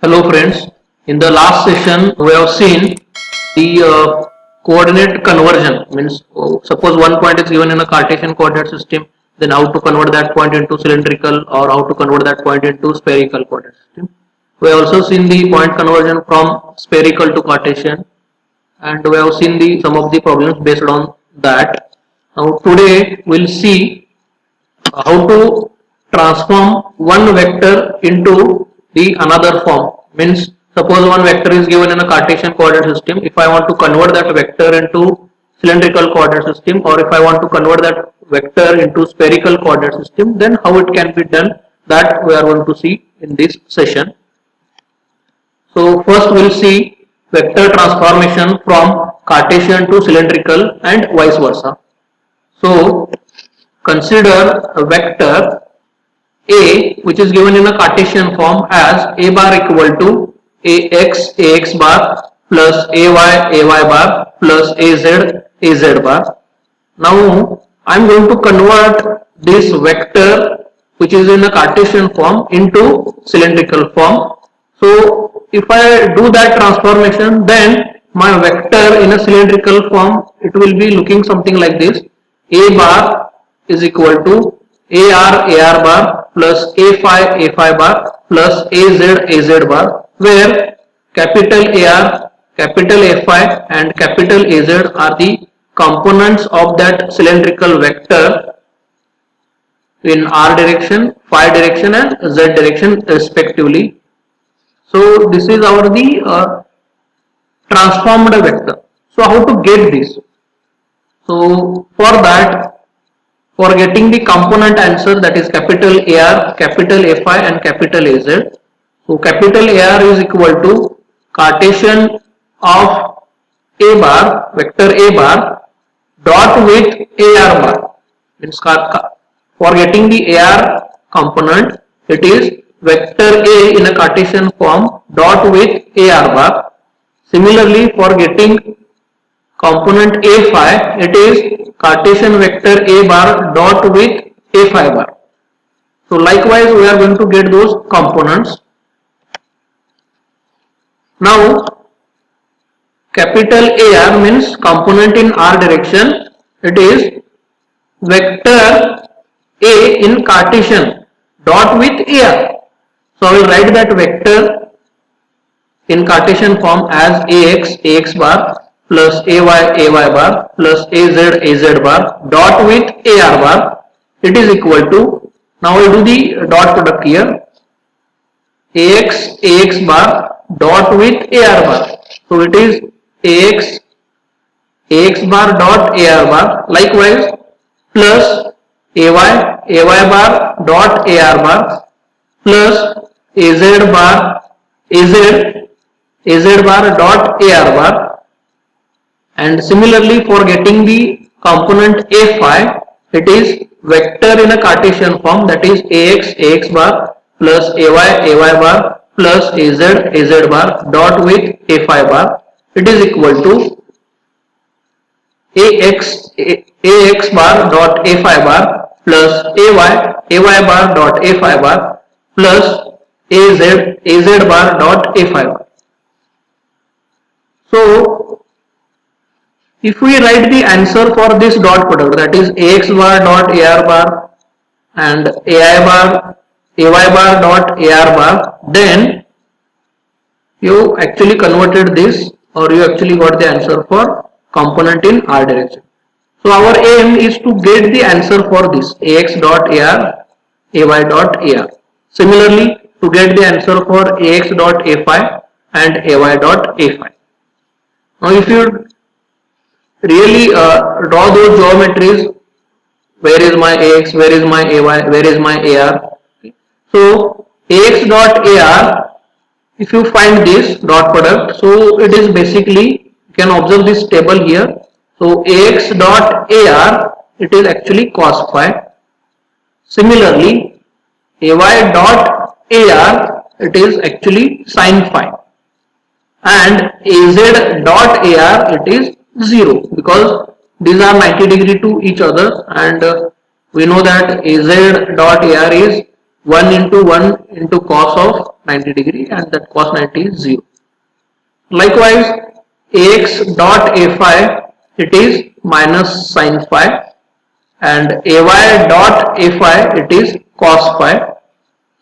Hello friends, in the last session we have seen the coordinate conversion, means suppose one point is given in a Cartesian coordinate system, then how to convert that point into cylindrical or how to convert that point into spherical coordinate system. We have also seen the point conversion from spherical to Cartesian, and we have seen some of the problems based on that. Now today we will see how to transform one vector into the another form. Means suppose one vector is given in a Cartesian coordinate system. If I want to convert that vector into cylindrical coordinate system, or if I want to convert that vector into spherical coordinate system, then how it can be done, that we are going to see in this session. So first we will see vector transformation from Cartesian to cylindrical and vice versa. So consider a vector A which is given in a Cartesian form as A bar equal to ax bar plus ay bar plus az bar. Now I am going to convert this vector which is in a Cartesian form into cylindrical form. So if I do that transformation, then my vector in a cylindrical form, it will be looking something like this. A bar is equal to ar bar plus a phi bar plus az bar, where capital AR, capital Fi and capital Az are the components of that cylindrical vector in r direction, phi direction and z direction respectively. So this is our the transformed vector. So how to get this? So for that, for getting the component answer, that is capital AR, capital Fi and capital Az. So capital AR is equal to Cartesian of A bar, vector A bar dot with AR bar. Means for getting the AR component, it is vector A in a Cartesian form dot with AR bar. Similarly, for getting component A phi, it is Cartesian vector A bar dot with A phi bar. So likewise we are going to get those components. Now capital AR means component in R direction, it is vector A in Cartesian dot with AR. So I will write that vector in Cartesian form as ax bar plus ay bar plus az bar dot with ar bar. It is equal to, now I do the dot product here, ax bar dot with ar bar. So it is ax bar dot ar bar, likewise plus ay bar dot ar bar plus az bar dot ar bar. And similarly for getting the component A phi, it is vector in a Cartesian form, that is ax bar plus ay bar plus az bar dot with A phi bar. It is equal to ax bar dot A phi bar plus ay bar dot A phi bar plus az bar dot A phi bar. So if we write the answer for this dot product, that is ax bar dot ar bar and ay bar dot ar bar, then you actually converted this, or you actually got the answer for component in r direction. So our aim is to get the answer for this ax dot ar, ay dot ar. Similarly, to get the answer for ax dot a phi and ay dot a phi. Now if you really draw those geometries, where is my ax, where is my ay, where is my ar. So ax dot ar, if you find this dot product, so it is basically, you can observe this table here. So ax dot ar, it is actually cos phi. Similarly ay dot ar, it is actually sin phi, and az dot ar, it is 0, because these are 90 degree to each other, and we know that az dot ar is 1 into 1 into cos of 90 degree, and that cos 90 is 0. Likewise, ax dot a phi, it is minus sin phi, and ay dot a phi, it is cos phi.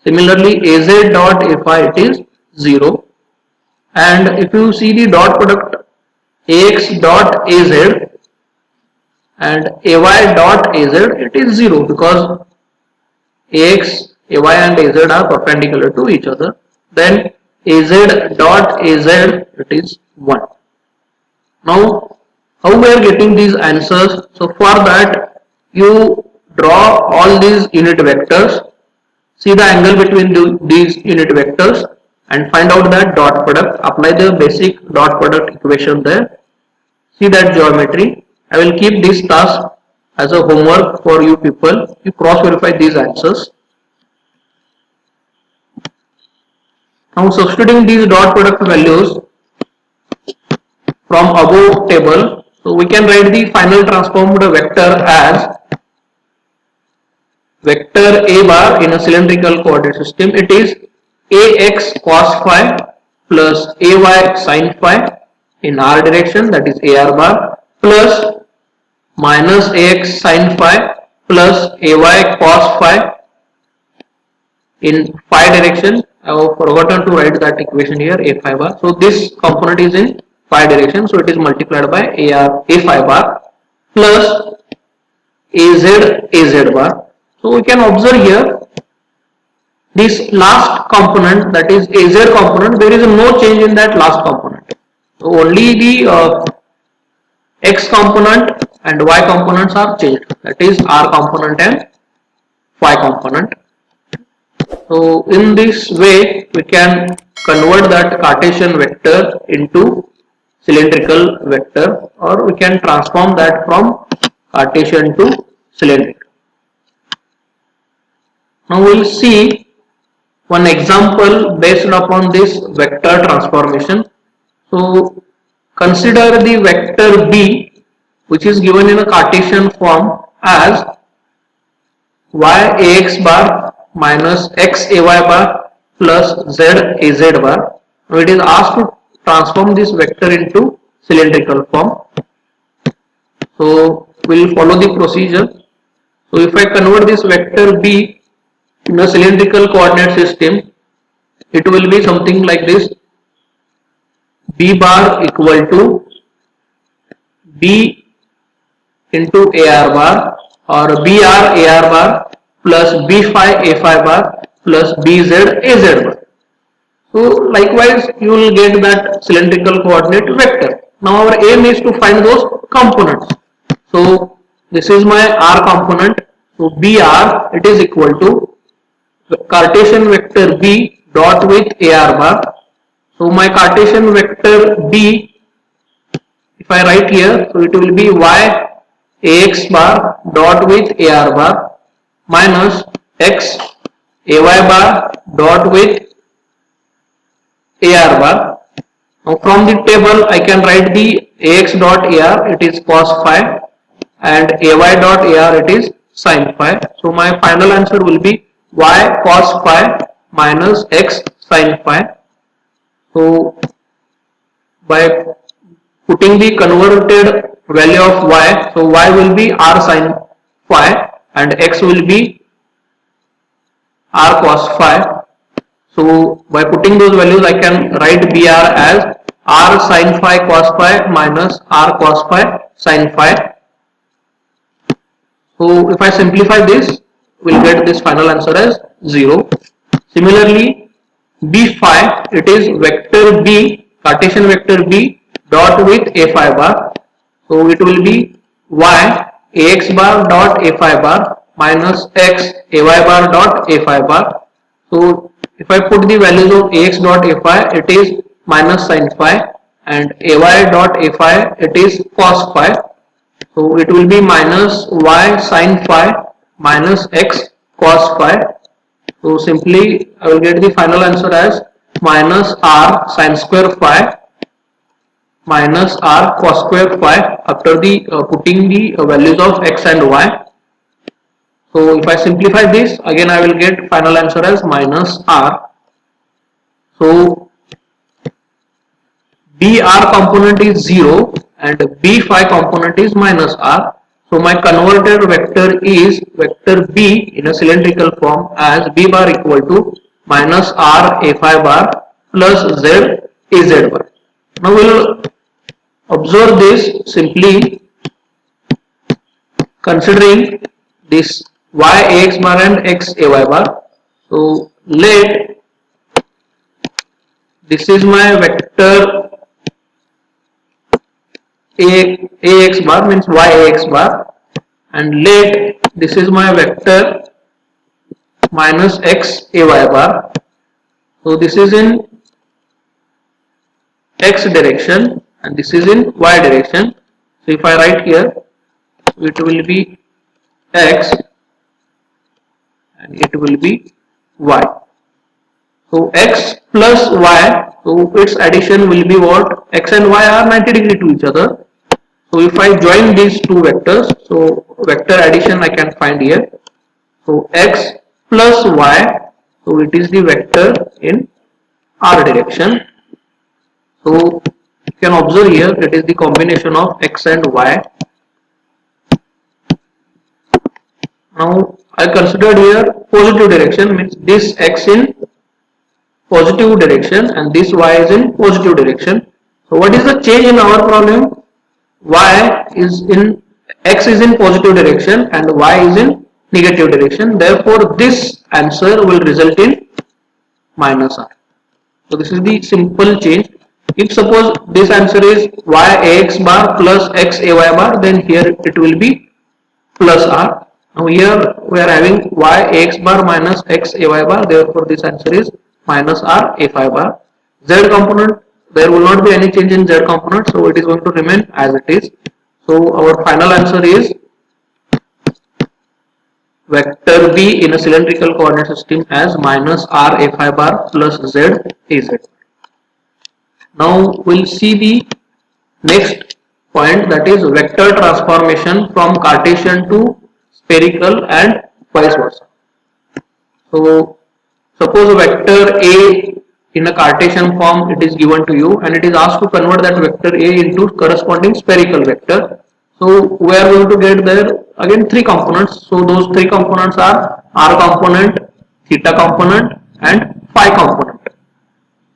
Similarly, az dot a phi, it is 0. And if you see the dot product ax dot az and ay dot az, it is 0 because ax, ay and az are perpendicular to each other. Then az dot az, it is 1. Now, how we are getting these answers? So for that, you draw all these unit vectors, see the angle between these unit vectors, and find out that dot product. Apply the basic dot product equation there. See that geometry. I will keep this task as a homework for you people. You cross verify these answers. Now substituting these dot product values from above table, so we can write the final transformed vector as vector a bar in a cylindrical coordinate system. It is ax cos phi plus ay sin phi in r direction, that is ar bar, plus minus ax sin phi plus ay cos phi in phi direction. I have forgotten to write that equation here, a phi bar. So this component is in phi direction, so it is multiplied by a phi bar plus az bar. So we can observe here this last component, that is az component, there is no change in that last component. So only the x component and y components are changed, that is r component and phi component. So in this way we can convert that Cartesian vector into cylindrical vector, or we can transform that from Cartesian to cylindrical. Now we will see one example based upon this vector transformation. So consider the vector b, which is given in a Cartesian form as y ax bar minus x ay bar plus z az bar. Now it is asked to transform this vector into cylindrical form. So we will follow the procedure. So if I convert this vector b in a cylindrical coordinate system, it will be something like this: b bar equal to b into ar bar, or br ar bar plus b phi a phi bar plus bz az bar. So likewise you will get that cylindrical coordinate vector. Now our aim is to find those components. So this is my r component. So br, it is equal to Cartesian vector b dot with ar bar. So my Cartesian vector b, if I write here, so it will be y ax bar dot with ar bar minus x ay bar dot with ar bar. Now from the table I can write the ax dot ar, it is cos phi, and ay dot ar, it is sin phi. So my final answer will be y cos phi minus x sin phi. So by putting the converted value of y, so y will be r sin phi and x will be r cos phi. So by putting those values I can write br as r sin phi cos phi minus r cos phi sin phi. So if I simplify this, we will get this final answer as 0. Similarly, b phi, it is vector b, Cartesian vector b dot with a phi bar. So it will be y ax bar dot a phi bar minus x ay bar dot a phi bar. So if I put the values of ax dot a phi, it is minus sin phi, and ay dot a phi, it is cos phi. So it will be minus y sin phi minus x cos phi. So simply I will get the final answer as minus r sin square phi minus r cos square phi after the putting the values of x and y. So if I simplify this, again I will get final answer as minus r. So BR component is 0 and B5 component is minus R. So my converted vector is vector B in a cylindrical form as B bar equal to minus R A5 bar plus Z AZ bar. Now we will observe this simply considering this Y AX bar and X AY bar. So let this is my vector ax bar means y ax bar, and let this is my vector minus x ay bar. So this is in x direction and this is in y direction. So if I write here, it will be x and it will be y. So x plus y, so its addition will be what? X and y are 90 degree to each other. So if I join these two vectors, so vector addition I can find here. So x plus y, so it is the vector in r direction. So you can observe here it is the combination of x and y. Now I considered here positive direction, means this x in positive direction and this y is in positive direction. So what is the change in our problem? Y is in x is in positive direction and y is in negative direction. Therefore, this answer will result in minus r. So this is the simple change. If suppose this answer is y ax bar plus x ay bar, then here it will be plus r. Now here we are having y ax bar minus x ay bar. Therefore, this answer is minus r a5 bar. Z component, there will not be any change in z component, so it is going to remain as it is. So our final answer is vector B in a cylindrical coordinate system as minus r a5 bar plus z az. Now we'll see the next point, that is vector transformation from Cartesian to spherical and vice versa. So suppose a vector A in a Cartesian form it is given to you and it is asked to convert that vector A into corresponding spherical vector. So we are going to get there again three components. So those three components are r component, theta component and phi component.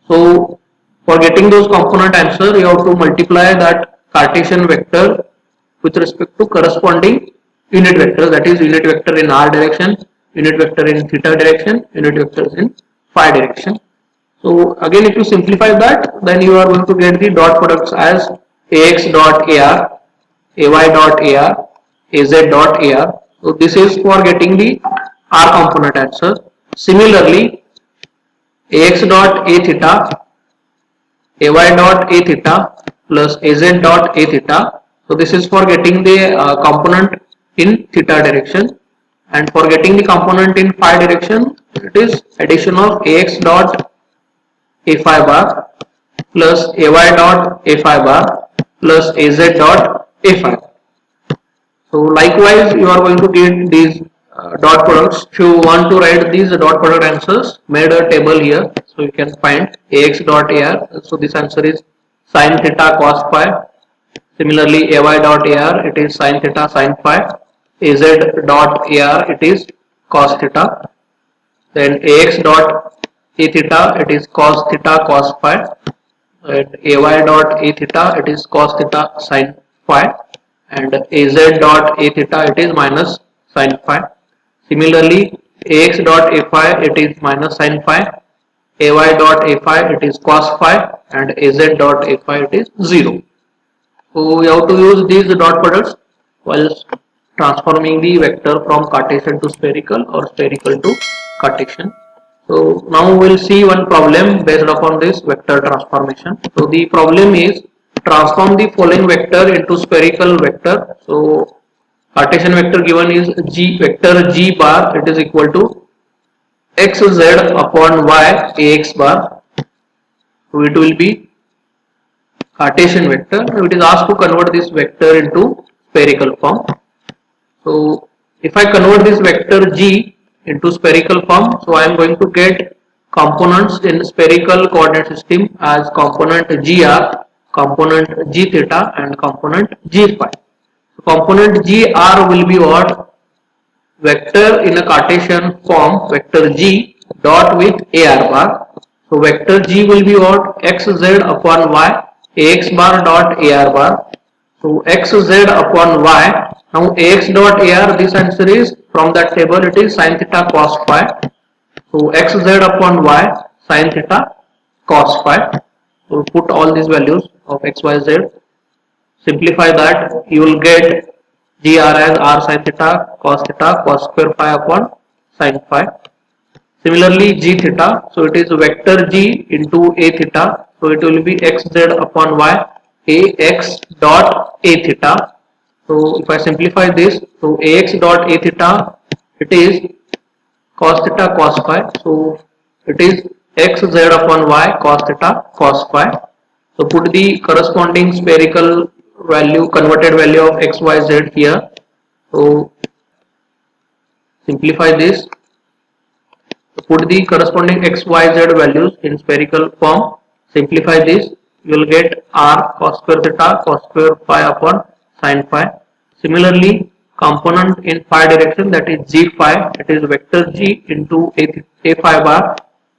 So for getting those component answer, you have to multiply that Cartesian vector with respect to corresponding unit vectors, that is unit vector in r direction, unit vector in theta direction, unit vectors in phi direction. So again if you simplify that, then you are going to get the dot products as ax dot ar, ay dot ar, az dot ar. So this is for getting the r component answer. Similarly, ax dot a theta, ay dot a theta plus az dot a theta. So this is for getting the component in theta direction, and for getting the component in phi direction, it is addition of ax dot a5 bar plus ay dot a5 bar plus az dot a5. So likewise you are going to get these dot products. If you want to write these dot product answers, made a table here, so you can find ax dot ar. So this answer is sin theta cos phi. Similarly, ay dot ar, it is sin theta sin phi. Az dot ar, it is cos theta. Then ax dot a theta, it is cos theta cos phi. And ay dot a theta, it is cos theta sin phi. And az dot a theta, it is minus sin phi. Similarly, ax dot a phi, it is minus sin phi. Ay dot a phi, it is cos phi. And az dot a phi, it is 0. So we have to use these dot products while transforming the vector from Cartesian to spherical or spherical to Cartesian. So now we'll see one problem based upon this vector transformation. So the problem is transform the following vector into spherical vector. So Cartesian vector given is g vector g bar, it is equal to xz upon y ax bar. So it will be Cartesian vector. It is asked to convert this vector into spherical form. So If I convert this vector G into spherical form, so I am going to get components in spherical coordinate system as component gr, component g theta and component g phi. So component gr will be what? Vector in a Cartesian form, vector g dot with ar bar. So vector g will be what? Xz upon y, ax bar dot ar bar. So xz upon y. Now ax dot ar, this answer is from that table, it is sin theta cos phi. So xz upon y sin theta cos phi. So put all these values of x, y, z. Simplify that, you will get gr as r sin theta cos square phi upon sin phi. Similarly g theta, so it is vector g into a theta, so it will be xz upon y ax dot a theta. So if I simplify this, so ax dot a theta, it is cos theta cos phi, so it is xz upon y cos theta cos phi. So put the corresponding spherical value, converted value of x, y, z here. So simplify this, put the corresponding x, y, z values in spherical form. Simplify this, you will get r cos square theta cos square phi upon sin phi. Similarly, component in phi direction, that is g phi, it is vector g into a phi bar.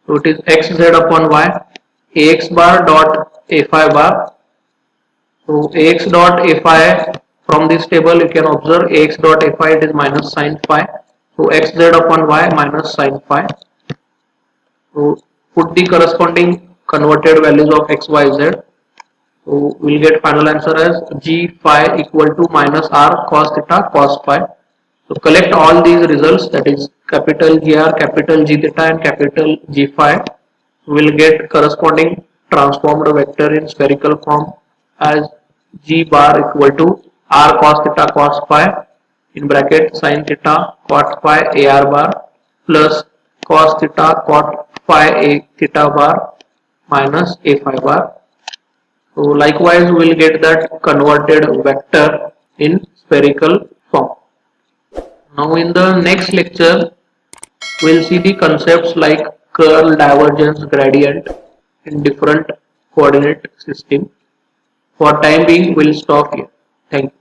So it is xz upon y ax bar dot a phi bar. So ax dot a phi, from this table you can observe ax dot a phi, it is minus sin phi. So xz upon y minus sin phi. So put the corresponding converted values of x, y, z. So we will get final answer as g phi equal to minus r cos theta cos phi. So collect all these results, that is capital gr, capital g theta and capital g phi. We will get corresponding transformed vector in spherical form as g bar equal to r cos theta cos phi in bracket sin theta cot phi ar bar plus cos theta cot phi a theta bar minus a phi bar. So likewise we will get that converted vector in spherical form. Now in the next lecture we will see the concepts like curl, divergence, gradient in different coordinate system. For time being we will stop here. Thank you.